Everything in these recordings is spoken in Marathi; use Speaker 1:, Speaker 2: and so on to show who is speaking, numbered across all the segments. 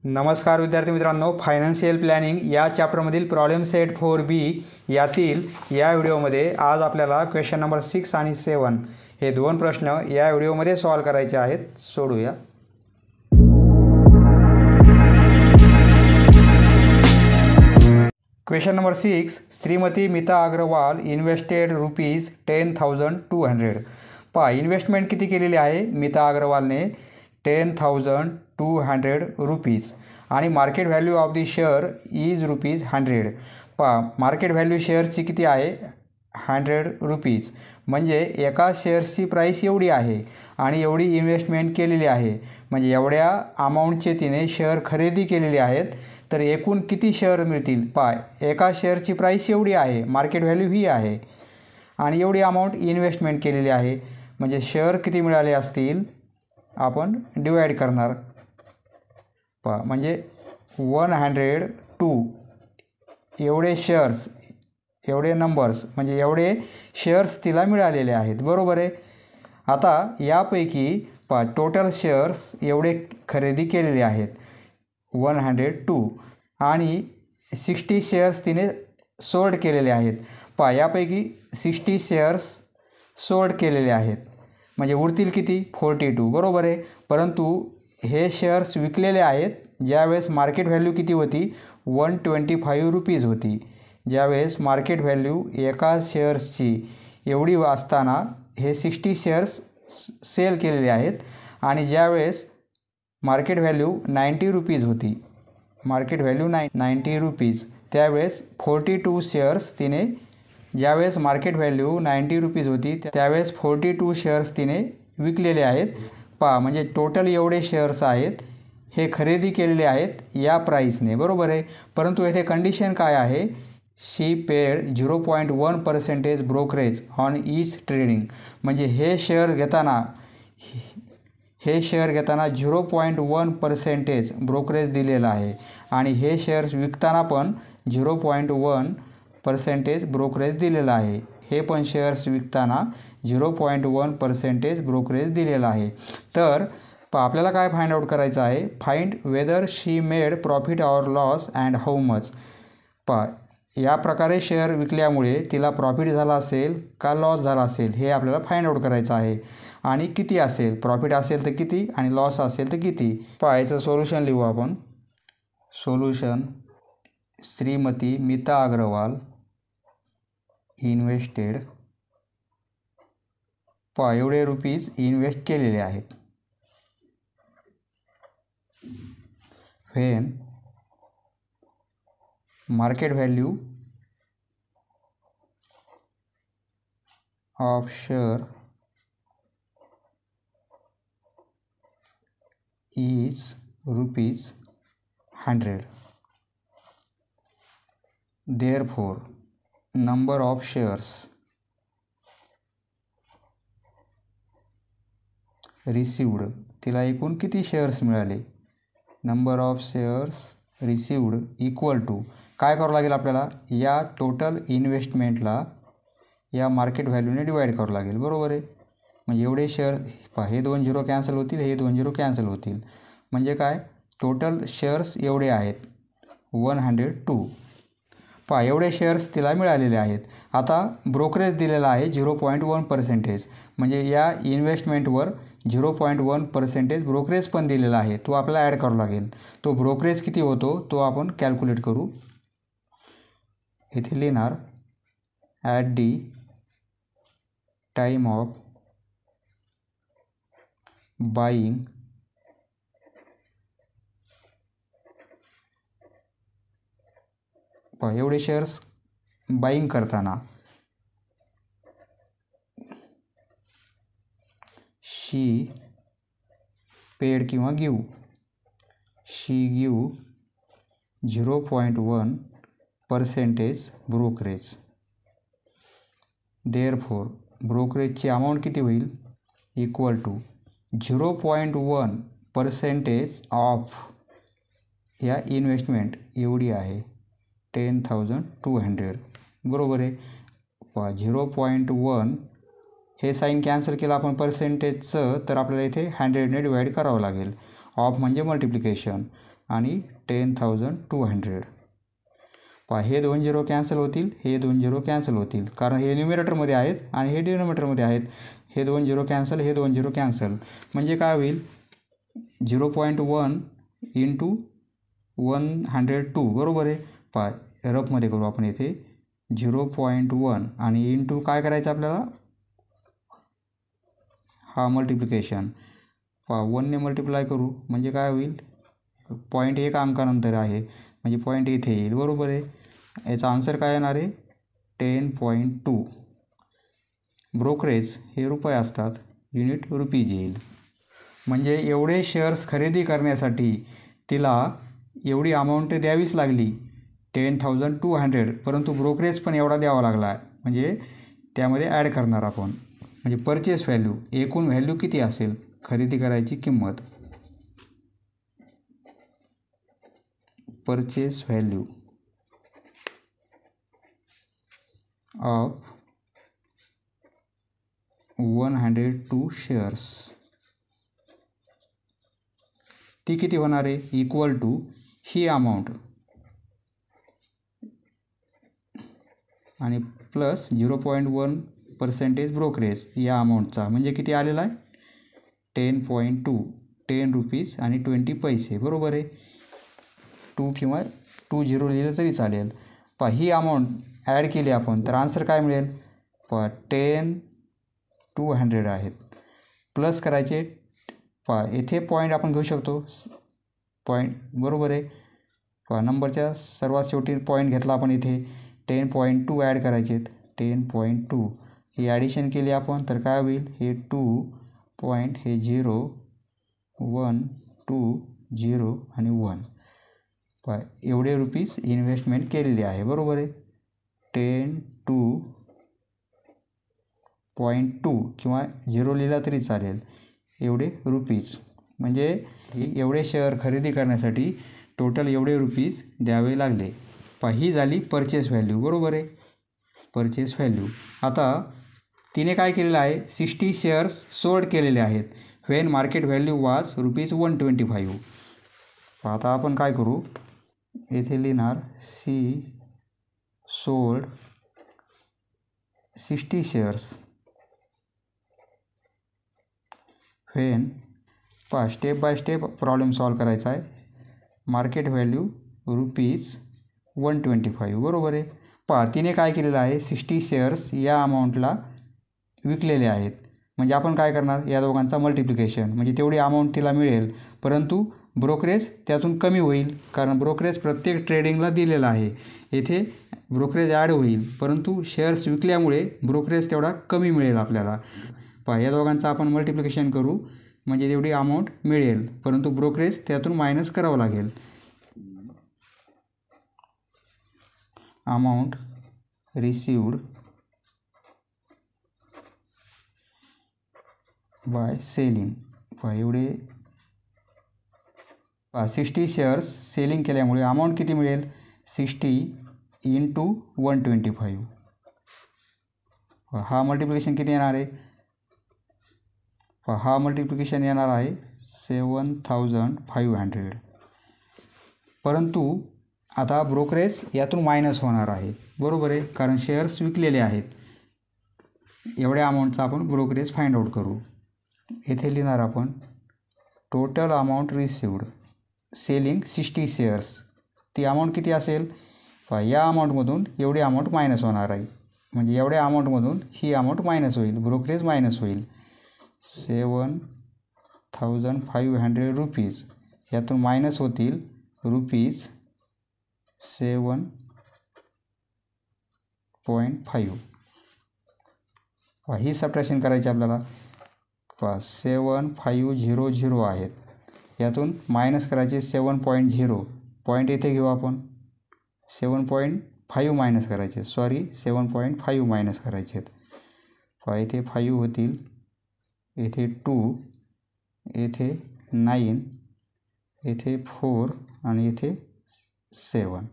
Speaker 1: नमस्कार विद्यार्थी मित्रांनो, फायनान्शियल प्लॅनिंग या चॅप्टरमधील प्रॉब्लेम सेट 4B यातील या व्हिडिओमध्ये आज आपल्याला क्वेश्चन नंबर 6 आणि 7 हे दोन प्रश्न या व्हिडिओमध्ये सॉल्व करायचे आहेत. सोडूया. Question number 6. Shrimati Meeta Agarwal invested ₹10,200. पहा, इन्व्हेस्टमेंट किती केलेली आहे मीता अग्रवालने? ₹10,200 आणि market value of the share is ₹100. पहा, मार्केट व्हॅल्यू शेअरची किती आहे? ₹100. म्हणजे एका शेअर्सची प्राईस एवढी आहे आणि एवढी इन्व्हेस्टमेंट केलेली आहे, म्हणजे एवढ्या अमाऊंटचे तिने शेअर खरेदी केलेले आहेत. तर एकूण किती शेअर मिळतील? पहा, एका शेअरची प्राईस एवढी आहे, मार्केट व्हॅल्यू ही आहे आणि एवढी अमाऊंट इन्व्हेस्टमेंट केलेली आहे, म्हणजे शेअर किती मिळाले असतील आपण डिवाईड करणार. पहा, म्हणजे 102 एवढे शेअर्स, एवढे नंबर्स, म्हणजे एवढे शेअर्स तिला मिळालेले आहेत. बरोबर आहे. आता यापैकी पहा, टोटल शेअर्स एवढे खरेदी केलेले आहेत 102 आणि 60 शेअर्स तिने सोल्ड केलेले आहेत. पहा, यापैकी 60 शेअर्स सोल्ड केलेले आहेत, म्हणजे उरतील किती? 42. बरोबर आहे. परंतु हे शेअर्स विकलेले आहेत ज्यावेळेस मार्केट व्हॅल्यू किती होती? ₹125 होती. ज्यावेळेस मार्केट व्हॅल्यू एका शेअर्सची एवढी असताना हे 60 शेअर्स सेल केलेले आहेत आणि ज्यावेळेस मार्केट व्हॅल्यू ₹90 होती, मार्केट व्हॅल्यू ₹90, त्यावेळेस 42 शेअर्स तिने, ज्यावेळेस मार्केट व्हॅल्यू ₹90 होती त्यावेळेस 42 शेअर्स तिने विकलेले आहेत. पहा, म्हणजे टोटल एवढे शेअर्स आहेत हे खरेदी केलेले आहेत या प्राईसने. बरोबर आहे. परंतु येथे कंडिशन काय आहे? She paid 0.1% brokerage on each trading. म्हणजे हे शेअर घेताना 0.1% ब्रोकरेज दिलेला आहे आणि हे शेअर्स विकताना पण 0.1% ब्रोकरेज दिलेला आहे. हे पण शेअर्स विकताना 0.1% ब्रोकरेज दिलेला आहे. तर आपल्याला काय फाइंड आउट करायचं आहे? Find whether she made profit or loss and how much. पहा, या प्रकारे शेअर विकल्यामुळे तिला प्रॉफिट झाला असेल का लॉस झाला असेल हे आपल्याला फाइंड आउट करायचं आहे. आणि किती असेल? प्रॉफिट असेल तर किती आणि लॉस असेल तर किती? पहा, याचं सोल्युशन लिहू आपण. सोल्युशन: श्रीमती मीता अग्रवाल इन्व्हेस्टेड, पहा एवढे रुपीज इन्व्हेस्ट केलेले आहेत. When market value of share is ₹100. Therefore, number of shares received, तिला एकूण किती शेअर्स मिळाले? Number of shares received equal to, काय करावं लागेल आपल्याला? या टोटल इन्व्हेस्टमेंटला या मार्केट व्हॅल्यूने डिवाईड करावं लागेल. बरोबर आहे. म्हणजे एवढे शेअर, पहा हे 2 झिरो कॅन्सल होतील, हे 2 झिरो कॅन्सल होतील, म्हणजे काय? टोटल शेअर्स एवढे आहेत 102. पहा, एवढे शेअर्स तिला मिळालेले आहेत. आता ब्रोकरेज दिलेला आहे 0.1%, म्हणजे या इन्व्हेस्टमेंटवर 0.1% ब्रोकरेज पण दिलेला आहे, तो आपल्याला ॲड करावा लागेल. तो ब्रोकरेज किती होतो तो आपण कॅल्क्युलेट करू. इथे लिहिणार at the time of buying एवढे शेअर्स बाईंग करताना शी पेड किंवा गिव, शी गिव 0.1% ब्रोकरेज. देअरफॉर ब्रोकरेजची अमाऊंट किती होईल? इक्वल टू 0.1% ऑफ या इन्व्हेस्टमेंट एवढी आहे 10,200. बरोबर आहे. 0.1 हे साईन कॅन्सल केलं आपण पर्सेंटेजचं, तर आपल्याला इथे 100ने डिवाईड करावं लागेल. ऑफ म्हणजे मल्टिप्लिकेशन आणि 10,200. पहा हे 2 झिरो कॅन्सल होतील, हे 2 झिरो कॅन्सल होतील, कारण हे न्यूमिरेटरमध्ये आहेत आणि हे डिनोमिनेटरमध्ये आहेत. हे 2 झिरो कॅन्सल, हे 2 झिरो कॅन्सल, म्हणजे काय होईल 0.1 इंटू 102. बरोबर आहे. पहा रफमध्ये करू आपण इथे 0.1 आणि इंटू काय करायचं आपल्याला, हा मल्टिप्लिकेशन. पहा 1ने मल्टिप्लाय करू म्हणजे काय होईल, 0.1 अंकानंतर आहे म्हणजे पॉईंट इथे येईल. बरोबर आहे. याचा आन्सर काय येणार आहे 10.2. ब्रोकरेज हे रुपये असतात, युनिट रुपीज येईल. म्हणजे एवढे शेअर्स खरेदी करण्यासाठी तिला एवढी अमाऊंट द्यावीच लागली 10,200, परंतु ब्रोकरेज पण एवढा द्यावा लागला, म्हणजे त्यामध्ये ॲड करणार आपण. म्हणजे परचेस व्हॅल्यू, एकूण व्हॅल्यू किती असेल खरेदी करायची किंमत, परचेस व्हॅल्यू ऑफ 102 शेअर्स, ती किती होणार आहे, इक्वल टू ही अमाऊंट आणि प्लस 0.1% ब्रोकरेज या अमाऊंटचा, म्हणजे किती आलेला आहे 10.2, 10 रुपीज आणि 20 पैसे. बरोबर आहे. 2 किंवा 2 झिरो लिहिलं तरी चालेल. पहा ही अमाऊंट ॲड केली आपण तर आन्सर काय मिळेल, पहा 10,200 आहेत. प्लस करायचे, पहा येथे पॉईंट आपण घेऊ शकतो पॉईंट. बरोबर आहे. पहा नंबरच्या सर्वात शेवटी पॉईंट घेतला आपण इथे, 10.2 ॲड करायचे आहेत. 10.2 ही ॲडिशन केली आपण तर काय होईल, हे 2 पॉईंट, हे 0 1 2 0 आणि 1. पहा एवढे रुपीज इन्व्हेस्टमेंट केलेली आहे. बरोबर आहे. 10.2 किंवा 0 लिहिला तरी चालेल, एवढे रुपीज. म्हणजे एवढे शेअर खरेदी करण्यासाठी टोटल एवढे रुपीज द्यावे लागले. पहा ही झाली परचेस व्हॅल्यू. बरोबर आहे. Purchase value. आता तिने काय केलेलं आहे, 60 शेअर्स सोल्ड केलेले आहेत व्हेन मार्केट व्हॅल्यू वाज ₹125. आता आपण काय करू, येथे लिहिणार सी सोल्ड 60 शेअर्स व्हेन. पहा step by step problem solve करायचा आहे. Market value ₹125. बरोबर आहे. पहा तिने काय केलेलं आहे, 60 शेअर्स या अमाऊंटला विकलेले आहेत, म्हणजे आपण काय करणार या दोघांचा मल्टिप्लिकेशन, म्हणजे तेवढी अमाऊंट तिला मिळेल, परंतु ब्रोकरेज त्यातून कमी होईल, कारण ब्रोकरेज प्रत्येक ट्रेडिंगला दिलेला आहे. येथे ब्रोकरेज ॲड होईल, परंतु शेअर्स विकल्यामुळे ब्रोकरेज तेवढा कमी मिळेल आपल्याला. पहा या दोघांचं आपण मल्टिप्लिकेशन करू म्हणजे तेवढी अमाऊंट मिळेल, परंतु ब्रोकरेज त्यातून मायनस करावं लागेल. Amount received by selling. पहा एवढे 60 शेअर्स सेलिंग केल्यामुळे अमाऊंट किती मिळेल, 60 इंटू 125. हा मल्टिप्लिकेशन किती येणार आहे, हा मल्टिप्लिकेशन येणार आहे 7,500. परंतु आता ब्रोकरेज यातून मायनस होणार आहे. बरोबर आहे, कारण शेअर्स विकलेले आहेत. एवढ्या अमाऊंटचा आपण ब्रोकरेज फाइंड आउट करू. येथे लिहिणार आपण total amount received selling 60 shares, ती अमाऊंट किती असेल, या अमाऊंटमधून एवढी अमाऊंट मायनस होणार आहे, म्हणजे एवढ्या अमाऊंटमधून ही अमाऊंट मायनस होईल, ब्रोकरेज मायनस होईल. 7,500 रुपीज यातून मायनस होतील रुपीज 7.5. ही सबट्रॅक्शन करायची आपल्याला. 7,500 आहेत, यातून मायनस करायचे 7.0. पॉईंट इथे घेऊ आपण, 7.5 मायनस करायचे, 7.5 मायनस करायचे आहेत. इथे 5 होतील, येथे 2, येथे 9, येथे 4 आणि येथे 7.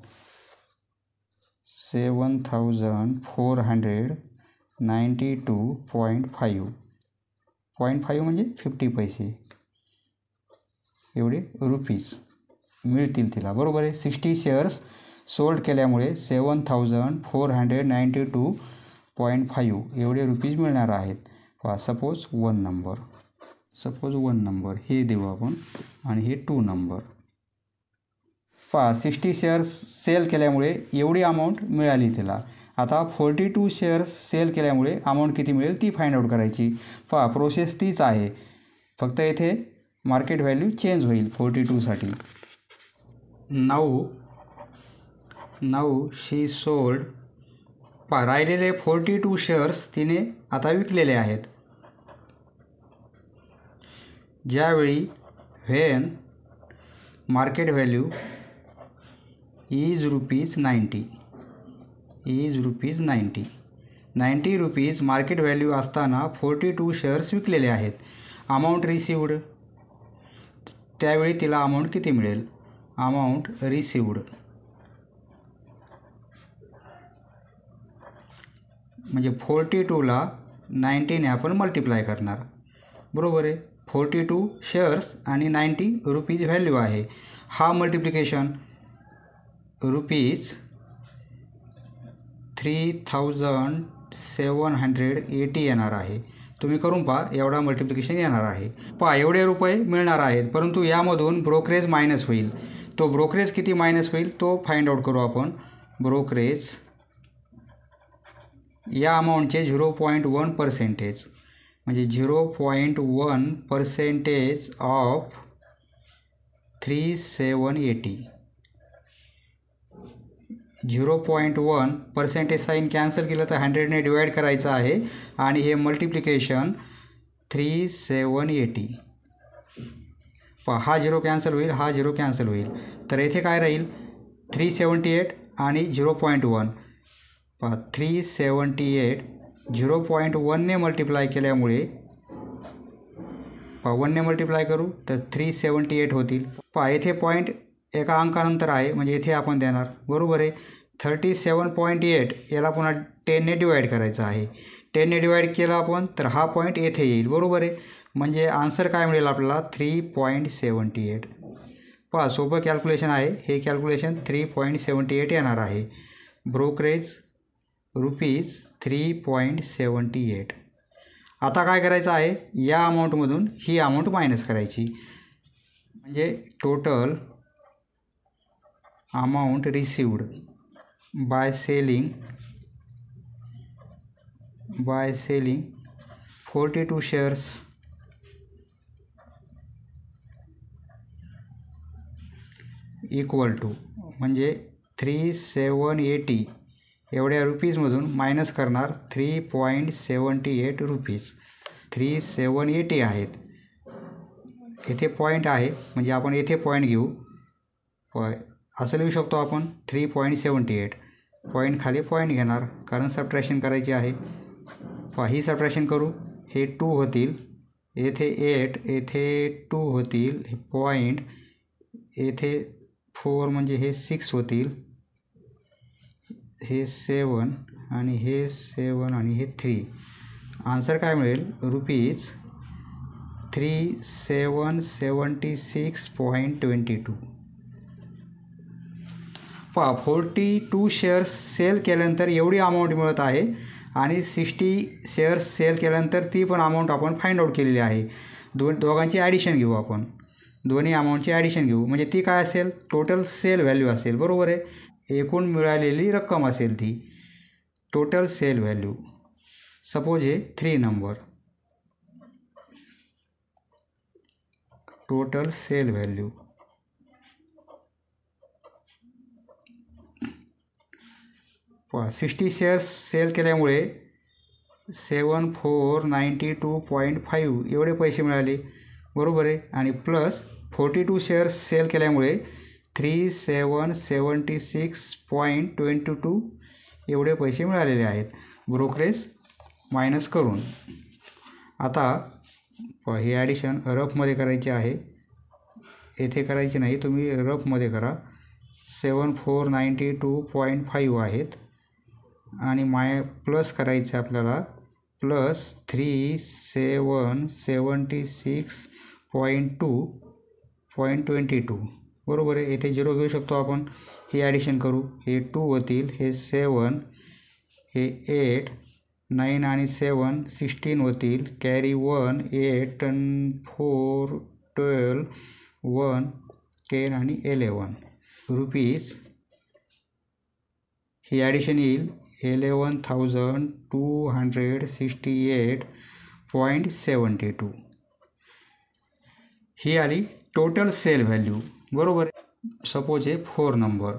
Speaker 1: 7,492.5. 0.5 म्हणजे 50 पैसे एवढे रुपीज. मिळतील तिला, बरोबर आहे. 60 शेअर्स सोल्ड केल्यामुळे 7492.5 एवढे रुपीज मिळणार आहेत. सपोज 1 नंबर हे देऊ आपण आणि हे 2 नंबर. 60 शेअर्स सेल केल्यामुळे एवढी अमाऊंट मिळाली तिला. आता 42 शेअर्स सेल केल्यामुळे अमाऊंट किती मिळेल ती फाइंड आउट करायची. प्रोसेस तीच आहे, फक्त येथे मार्केट व्हॅल्यू चेंज होईल 42साठी. नाऊ शी सोल्ड. राहिलेले 42 शेअर्स तिने आता विकलेले आहेत. ज्यावेळी when market value is rupees 90 90 rupees market value असताना 42 शेअर्स विकलेले आहेत. अमाऊंट रिसिव्ड, त्यावेळी तिला अमाऊंट किती मिळेल? अमाऊंट रिसिव्ड म्हणजे 42ला 90ने आपण मल्टिप्लाय करणार, बरोबर आहे. 42 शेअर्स आणि 90 रुपीज व्हॅल्यू आहे. हा मल्टिप्लिकेशन रुपीज 3780 येणार आहे. तुम्ही करून पहा, एवढा मल्टिप्लिकेशन येणार आहे. एवढे रुपये मिळणार आहेत, परंतु यामधून ब्रोकरेज मायनस होईल. तो ब्रोकरेज किती मायनस होईल तो फाइंड आउट करू आपण. ब्रोकरेज या अमाऊंटचे 0.1% म्हणजे 0.1% ऑफ 3780. 0.1% साईन कॅन्सल केलं तर 100ने डिवाइड करायचं आहे आणि हे मल्टिप्लिकेशन 3780. हा 0 कॅन्सल होईल, हा 0 कॅन्सल होईल, तर येथे काय राहील 378 आणि 0.1. 378 0.1ने मल्टिप्लाय केल्यामुळे 1ने मल्टिप्लाय करू तर 378 होतील. येथे पॉईंट एका अंकानंतर आहे म्हणजे येथे आपण देणार, बरोबर आहे. 37.8 याला पुन्हा 10ने डिवाइड करायचं आहे. 10ने डिवाइड केलं आपण तर हा पॉईंट येथे येईल, बरोबर आहे. म्हणजे आन्सर काय मिळेल आपल्याला 3.78. सोपं कॅल्क्युलेशन आहे हे. कॅल्क्युलेशन 3.78 येणार आहे. Brokerage rupees 3.78. आता काय करायचं आहे, या अमाऊंटमधून ही अमाऊंट मायनस करायची म्हणजे total amount received by selling 42 shares equal to म्हणजे 3780 एवढ्या रुपीजमधून मायनस करणार 3.78 रुपीज. 3780 आहेत. येथे पॉईंट आहे म्हणजे आपण येथे पॉईंट घेऊ. असं लिहू शकतो आपण 3.78. पॉईंट खाली पॉईंट घेणार कारण सबट्रॅक्शन करायची आहे. ही सबट्रॅक्शन करू. हे 2 होतील, येथे 8, येथे 2 होतील, हे पॉईंट येथे 4 म्हणजे हे 6 होतील, हे 7 आणि हे 7 आणि हे 3. आन्सर काय मिळेल रुपीज 3776.22. 42 शेअर्स सेल केल्यानंतर एवढी अमाऊंट मिळत आहे आणि 60 शेअर्स सेल केल्यानंतर ती पण अमाऊंट आपण फाइंड आउट केलेली आहे. दोघांची ॲडिशन घेऊ आपण, दोन्ही अमाऊंटची ॲडिशन घेऊ म्हणजे ती काय असेल, टोटल सेल व्हॅल्यू असेल, बरोबर आहे. एकूण मिळालेली रक्कम असेल ती टोटल सेल व्हॅल्यू. सपोज हे 3 नंबर टोटल सेल व्हॅल्यू. पहा 60 शेअर्स सेल केल्यामुळे 7492.5 एवढे पैसे मिळाले, बरोबर आहे. आणि प्लस 42 शेअर्स सेल केल्यामुळे 3776.22 एवढे पैसे मिळालेले आहेत ब्रोकरेज मायनस करून. आता ही ॲडिशन रफमध्ये करायची आहे, येथे करायची नाही, तुम्ही रफमध्ये करा. 7492.5 आहेत आणि प्लस करायचे आपल्याला प्लस 3776.22 बरोबर आहे. येथे 0 घेऊ शकतो आपण. हे ॲडिशन करू. हे 2 होतील, हे 7, हे 8, 9 आणि 7 16 होतील, कॅरी 1 8 आणि 4 12 1 10 आणि 11 रुपीज. ही ॲडिशन येईल 11,268.72. ही आली टोटल सेल व्हॅल्यू. बरोबर आहे. सपोज हे 4 नंबर.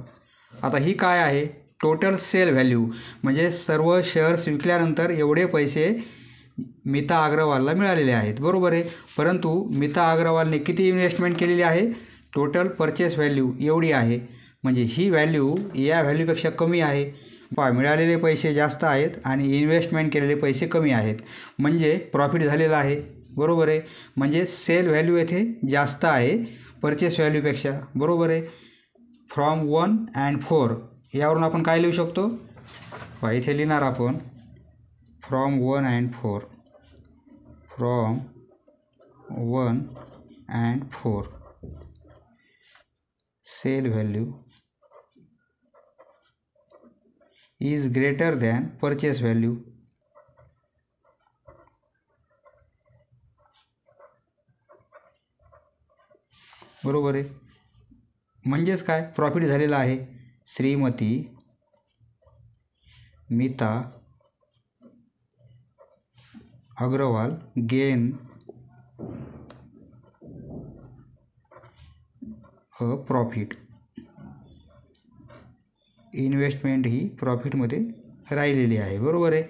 Speaker 1: आता ही काय आहे? टोटल सेल व्हॅल्यू म्हणजे सर्व शेअर्स विकल्यानंतर एवढे पैसे मीता अग्रवालला मिळालेले आहेत. बरोबर आहे. परंतु मीता अग्रवालने किती इन्व्हेस्टमेंट केलेली आहे? टोटल परचेस व्हॅल्यू एवढी आहे. म्हणजे ही व्हॅल्यू या व्हॅल्यूपेक्षा कमी आहे. मिळालेले पैसे जास्त आहेत आणि इन्व्हेस्टमेंट केलेले पैसे कमी आहेत, म्हणजे प्रॉफिट झालेला आहे. बरोबर आहे. म्हणजे सेल व्हॅल्यू येथे जास्त आहे परचेस व्हॅल्यूपेक्षा. बरोबर आहे. फ्रॉम 1 अँड 4 यावरून आपण काय लिहू शकतो? इथे लिहिणार आपण from 1 and 4. From 1 and 4 sale value is greater than purchase value. बरोबर आहे. म्हणजेच काय? प्रॉफिट झालेला आहे. Shrimati Meeta Agarwal gain a profit. Investment ही प्रॉफिटमध्ये राहिलेली आहे. बरोबर आहे.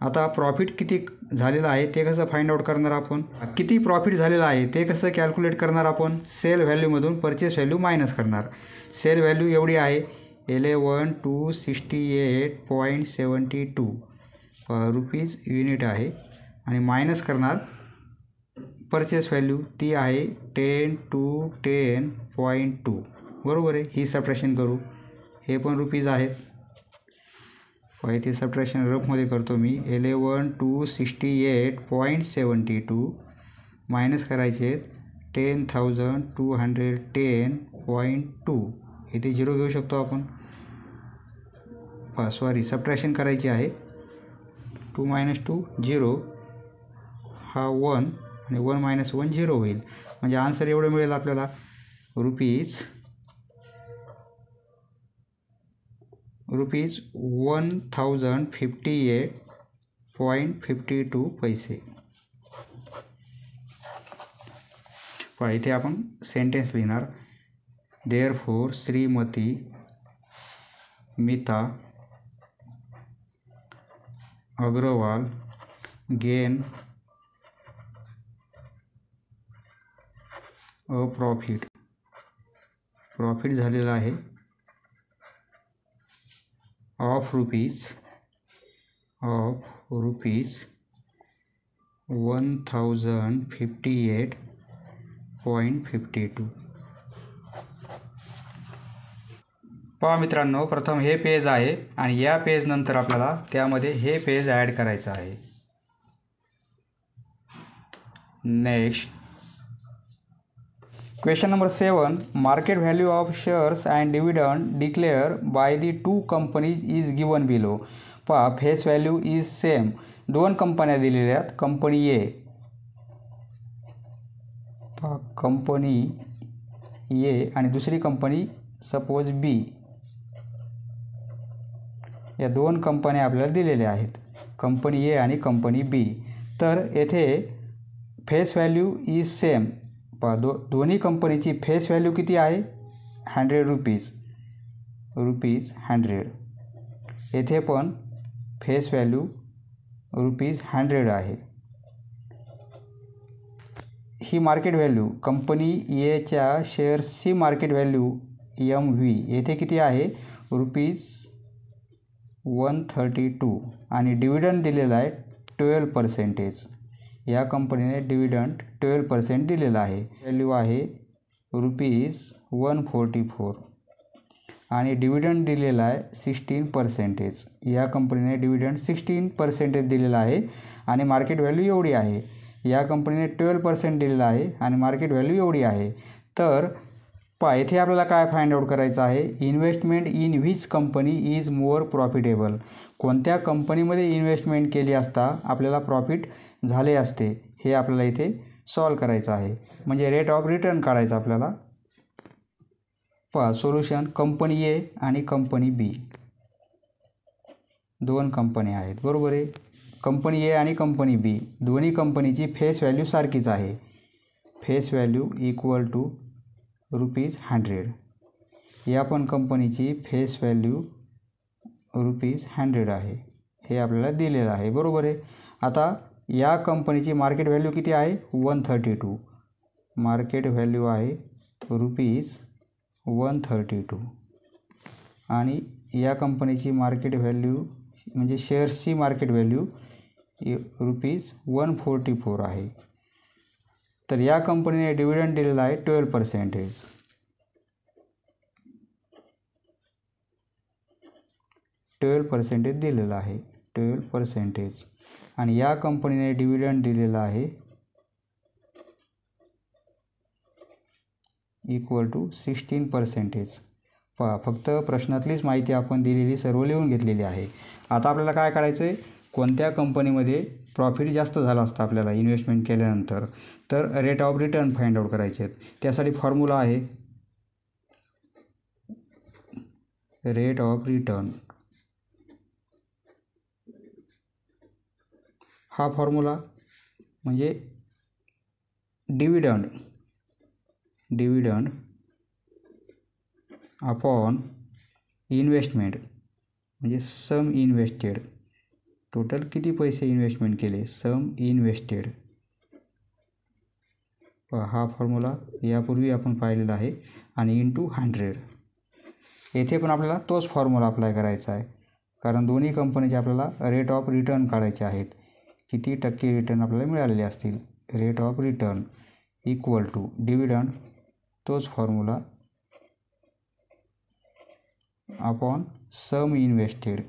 Speaker 1: आता प्रॉफिट किती झालेलं आहे ते कसं फाइंड आउट करणार आपण? किती प्रॉफिट झालेलं आहे ते कसं कॅल्क्युलेट करणार आपण? सेल व्हॅल्यूमधून परचेस व्हॅल्यू मायनस करणार. सेल व्हॅल्यू एवढी आहे 11,268.72 रुपीज युनिट आहे आणि मायनस करणार परचेस व्हॅल्यू ती आहे 10,210.2. बरोबर आहे. ही सबट्रॅक्शन करू. हे पण रुपीज आहेत. इथे सबट्रॅक्शन रफमध्ये करतो मी. 11,268.72 मायनस करायचे 10,210.2. इथे 0 घेऊ शकतो आपण. सबट्रॅक्शन करायची आहे. 2 - 2 0, हा 1 आणि 1 - 1 0 होईल. म्हणजे आन्सर एवढं मिळेल आपल्याला रुपीज 1,058.52 पैसे. इथे आपण सेंटेन्स लिहिणार. Therefore Shrimati Meeta Agarwal gain a profit. Profit झालेला आहे ऑफ रुपीज 1,058.52. पहा मित्रांनो, प्रथम हे पेज आहे आणि या पेज नंतर आपल्याला त्यामध्ये हे पेज ॲड करायचं आहे. Next question number 7. Market value of shares and dividend declare by the 2 companies is given below. पहा फेस व्हॅल्यू इज सेम. 2 कंपन्या दिलेल्या आहेत. कंपनी ए, पहा कंपनी ए आणि दुसरी कंपनी सपोज बी. या 2 कंपन्या आपल्याला दिलेल्या आहेत, कंपनी ए आणि कंपनी बी. तर येथे फेस व्हॅल्यू इज सेम. पहा दोन्ही कंपनीची फेस व्हॅल्यू किती आहे? 100 रुपीज 100. येथे पण फेस व्हॅल्यू ₹100 आहे. ही मार्केट व्हॅल्यू कंपनी एच्या शेअर्सची मार्केट व्हॅल्यू MV येथे किती आहे? ₹132 आणि डिव्हिडंड दिलेला आहे 12%. या कंपनीने डिव्हिडंड 12% दिलेला आहे. व्हॅल्यू आहे ₹144 आणि डिव्हिडंड दिलेला आहे 16%. या कंपनीने डिव्हिडंड 16% दिलेला आहे आणि मार्केट व्हॅल्यू एवढी आहे. या कंपनीने 12% दिलेला आहे आणि मार्केट व्हॅल्यू एवढी आहे. तर पहा इथे आपल्याला काय फाइंड आउट करायचं आहे, investment in which company is more profitable, कोणत्या कंपनीमध्ये इन्व्हेस्टमेंट केली असता आपल्याला प्रॉफिट झाले असते, हे आपल्याला इथे सॉल्व करायचं आहे. म्हणजे रेट ऑफ रिटर्न काढायचं आपल्याला. पहा सोल्युशन, कंपनी ए आणि कंपनी बी, दोन कंपनी आहेत बरोबर आहे. कंपनी ए आणि कंपनी बी दोन्ही कंपनीची फेस व्हॅल्यू सारखीच आहे. Face value equal to ₹100. या पण कंपनीची फेस व्हॅल्यू ₹100 आहे. हे आपल्याला दिलेलं आहे बरोबर आहे. आता या कंपनीची मार्केट व्हॅल्यू किती आहे, 132. मार्केट व्हॅल्यू आहे ₹132 आणि या कंपनीची मार्केट व्हॅल्यू म्हणजे शेअर्सची मार्केट व्हॅल्यू ₹144 आहे. तर या कंपनीने डिव्हिडंड दिलेला आहे 12%. 12% दिलेला आहे, 12%. आणि या कंपनीने डिव्हिडंड दिलेला आहे इक्वल टू 16%. पहा फक्त प्रश्नातलीच माहिती आपण दिलेली सर्व लिहून घेतलेली आहे. आता आपल्याला काय करायचं आहे, कोणत्या कंपनीमध्ये प्रॉफिट जास्त झाला असता आपल्याला इन्व्हेस्टमेंट केल्यानंतर, तर rate of return find out करायचे आहेत. त्यासाठी फॉर्म्युला आहे रेट ऑफ रिटर्न. हा फॉर्म्युला म्हणजे डिव्हिडंड अपॉन इन्व्हेस्टमेंट म्हणजे सम इन्व्हेस्टेड, टोटल किती पैसे इन्व्हेस्टमेंट केले, सम इन्व्हेस्टेड. हा फॉर्म्युला यापूर्वी आपण पाहिलेला आहे. आणि इंटू 100. येथे पण आपल्याला तोच फॉर्म्युला अप्लाय करायचा आहे, कारण दोन्ही कंपनीचे आपल्याला रेट ऑफ रिटर्न काढायचे आहेत. किती टक्के रिटर्न आपल्याला मिळालेले असतील. Rate of return equal to dividend, तोच फॉर्म्युला, अपॉन सम इन्व्हेस्टेड.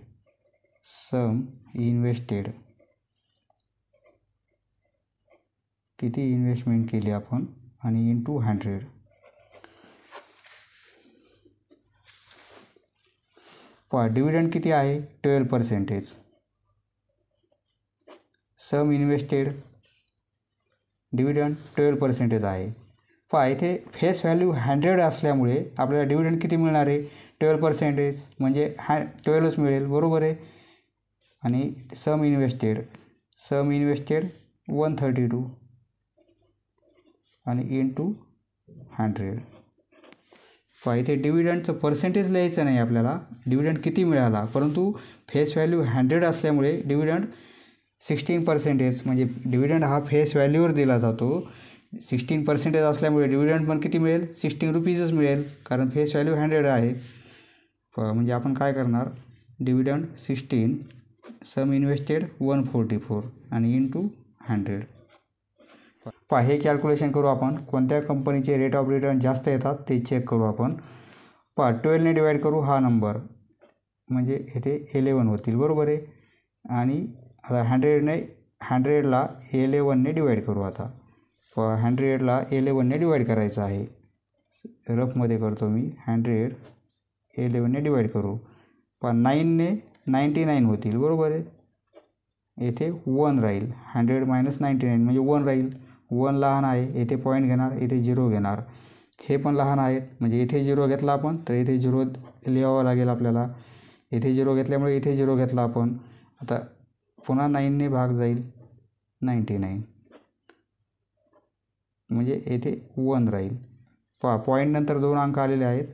Speaker 1: किती इन्व्हेस्टमेंट केली आपण आणि इंटू 100. पहा डिव्हिडंड किती आहे, 12%. सम इन्व्हेस्टेड, डिव्हिडंड 12% आहे. पहा इथे फेस व्हॅल्यू 100 असल्यामुळे आपल्याला डिव्हिडंड किती मिळणार आहे, 12%, म्हणजे 12च मिळेल बरोबर आहे. आणि सम इन्व्हेस्टेड 132 आणि इंटू 100. पहा इथे डिव्हिडंडचं पर्सेंटेज लिहायचं नाही आपल्याला, डिव्हिडंड किती मिळाला, परंतु फेस व्हॅल्यू 100 असल्यामुळे डिव्हिडंड 16%, म्हणजे डिव्हिडंड हा फेस व्हॅल्यूवर दिला जातो. 16% असल्यामुळे डिव्हिडंड पण किती मिळेल, ₹16च मिळेल, कारण फेस व्हॅल्यू 100 आहे. म्हणजे आपण काय करणार, डिव्हिडंड 16, सम इन्व्हेस्टेड 144 आणि इंटू 100. पहा हे कॅल्क्युलेशन करू आपण, कोणत्या कंपनीचे रेट ऑफ रिटर्न जास्त येतात ते चेक करू आपण. पहा 12ने डिवाईड करू हा नंबर, म्हणजे इथे 11 होतील बरोबर आहे. आणि आता 100ला 11ने डिवाईड करू. आता 100ला 11ने डिवाईड करायचं आहे, रफमध्ये करतो मी. 100 11ने डिवाईड करू. 9ने 99 होतील बरोबर आहे. येथे 1 राहील, 100 - 99 म्हणजे 1 राहील. 1 लहान आहे, येथे पॉईंट घेणार, येथे 0 घेणार. हे पण लहान आहेत, म्हणजे इथे 0 घेतला आपण तर इथे 0 लिहावं लागेल आपल्याला. इथे 0 घेतल्यामुळे इथे 0 घेतला आपण. आता पुन्हा 9ने भाग जाईल 99, म्हणजे येथे 1 राहील. पहा पॉईंटनंतर 2 अंक आलेले आहेत,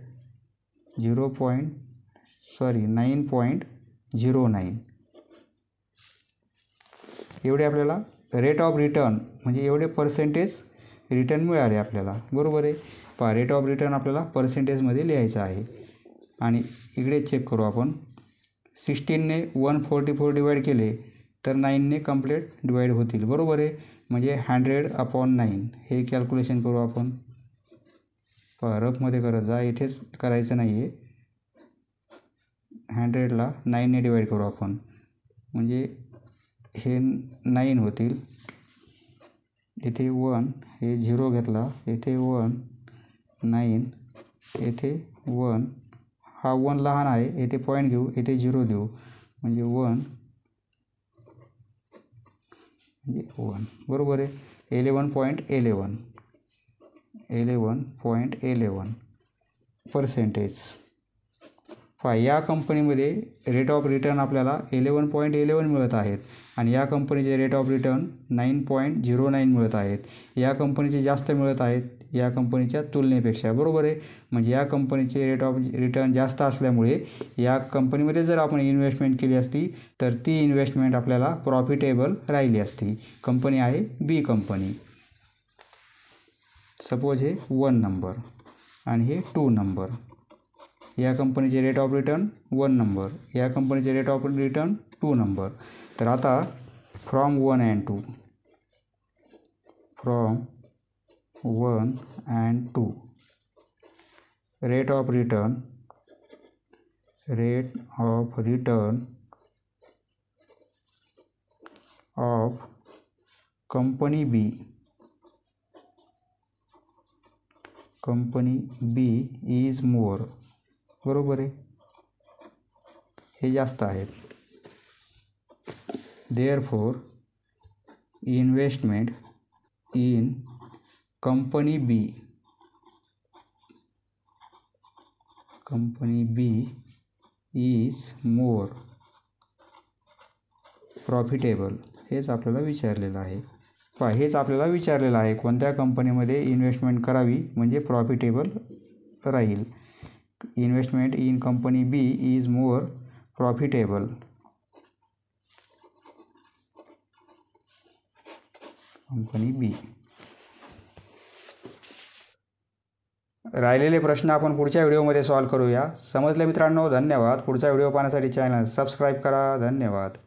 Speaker 1: 9.09. एवढे आपल्याला रेट ऑफ रिटर्न म्हणजे एवढे पर्सेंटेज रिटर्न मिळाले आपल्याला बरोबर आहे. पहा रेट ऑफ रिटर्न आपल्याला पर्सेंटेजमध्ये लिहायचं आहे. आणि इकडे चेक करू आपण, 16ने 144 डिवाईड केले तर 9ने कंप्लीट डिवाईड होतील बरोबर आहे. म्हणजे 100/9 हे कॅल्क्युलेशन करू आपण. पहा रफमध्ये करत जा, इथेच करायचं नाही आहे. 100ला 9ने डिवाईड करू आपण, म्हणजे हे 9 होतील. इथे 1, हे 0 घेतला, इथे 1, 9 येथे 1, हा 1 लहान आहे, येथे पॉईंट घेऊ, येथे 0 देऊ, म्हणजे 1 म्हणजे 1, बरोबर आहे. 11.11% या कंपनीमध्ये रेट ऑफ रिटर्न आपल्याला 11.11 मिळत आहेत आणि या कंपनीचे रेट ऑफ रिटर्न 9.09 मिळत आहेत. या कंपनीचे जास्त मिळत आहेत या कंपनीच्या तुलनेपेक्षा, बरोबर आहे. म्हणजे या कंपनीचे रेट ऑफ रिटर्न जास्त असल्यामुळे या कंपनीमध्ये जर आपण इन्व्हेस्टमेंट केली असती तर ती इन्व्हेस्टमेंट आपल्याला प्रॉफिटेबल राहिली असती. कंपनी आहे बी कंपनी. सपोज हे 1 नंबर आणि हे 2 नंबर. या कंपनीचे रेट ऑफ रिटर्न 1 नंबर, या कंपनीचे रेट ऑफ रिटर्न 2 नंबर. तर आता from 1 and 2 rate of return of company B is more, बरोबर आहे. हे जास्त आहेत. Therefore investment in company B is more profitable. हेच आपल्याला विचारलेलं आहे. हेच आपल्याला विचारलेलं आहे कोणत्या कंपनीमध्ये इन्व्हेस्टमेंट करावी म्हणजे प्रॉफिटेबल राहील. Investment in company B is more profitable. Company B. राहिलेले प्रश्न आपण पुढच्या व्हिडिओमध्ये सॉल्व्ह करूया. समजले मित्रांनो? धन्यवाद. पुढचा व्हिडिओ पाहण्यासाठी चॅनल सबस्क्राईब करा. धन्यवाद.